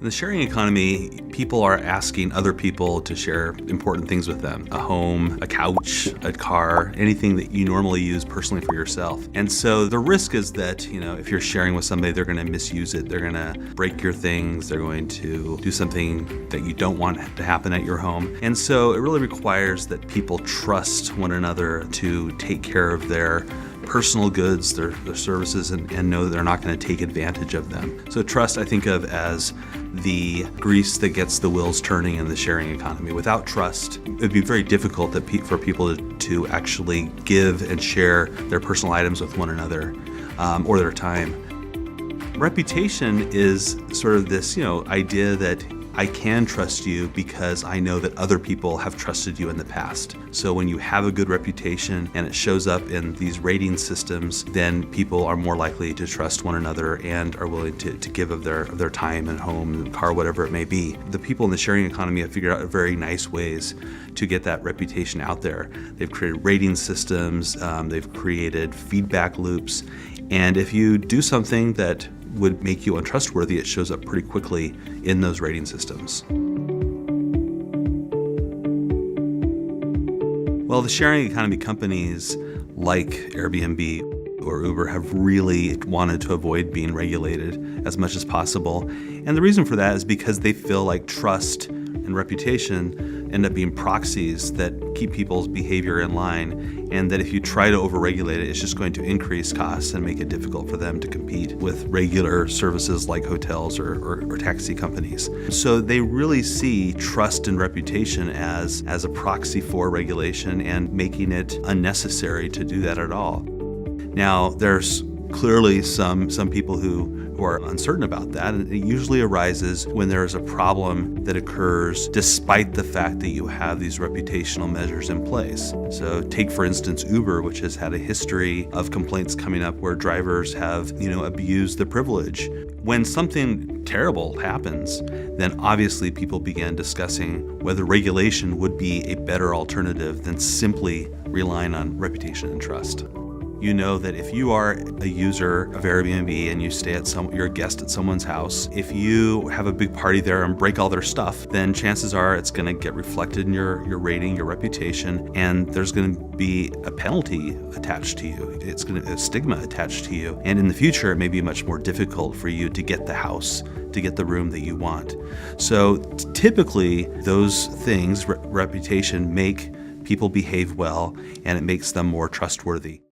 In the sharing economy, people are asking other people to share important things with them. A home, a couch, a car, anything that you normally use personally for yourself. And so the risk is that, if you're sharing with somebody, they're going to misuse it. They're going to break your things. They're going to do something that you don't want to happen at your home. And so it really requires that people trust one another to take care of their personal goods, their services, and know that they're not going to take advantage of them. So trust I think of as the grease that gets the wheels turning in the sharing economy. Without trust, it would be very difficult for people to actually give and share their personal items with one another, or their time. Reputation is sort of this, idea that I can trust you because I know that other people have trusted you in the past. So when you have a good reputation and it shows up in these rating systems, then people are more likely to trust one another and are willing to give of their time and home and car, whatever it may be. The people in the sharing economy have figured out very nice ways to get that reputation out there. They've created rating systems, they've created feedback loops, and if you do something that would make you untrustworthy, it shows up pretty quickly in those rating systems. Well, the sharing economy companies like Airbnb or Uber have really wanted to avoid being regulated as much as possible. And the reason for that is because they feel like trust and reputation end up being proxies that keep people's behavior in line, and that if you try to overregulate it, it's just going to increase costs and make it difficult for them to compete with regular services like hotels or taxi companies. So they really see trust and reputation as a proxy for regulation and making it unnecessary to do that at all. Now, there's clearly some people who are uncertain about that, and it usually arises when there is a problem that occurs despite the fact that you have these reputational measures in place. So take, for instance, Uber, which has had a history of complaints coming up where drivers have, abused the privilege. When something terrible happens, then obviously people began discussing whether regulation would be a better alternative than simply relying on reputation and trust. You know that if you are a user of Airbnb and you stay you're a guest at someone's house, if you have a big party there and break all their stuff, then chances are it's going to get reflected in your rating, your reputation, and there's going to be a penalty attached to you. It's going to be a stigma attached to you. And in the future, it may be much more difficult for you to get the house, to get the room that you want. So typically, those things, reputation, make people behave well, and it makes them more trustworthy.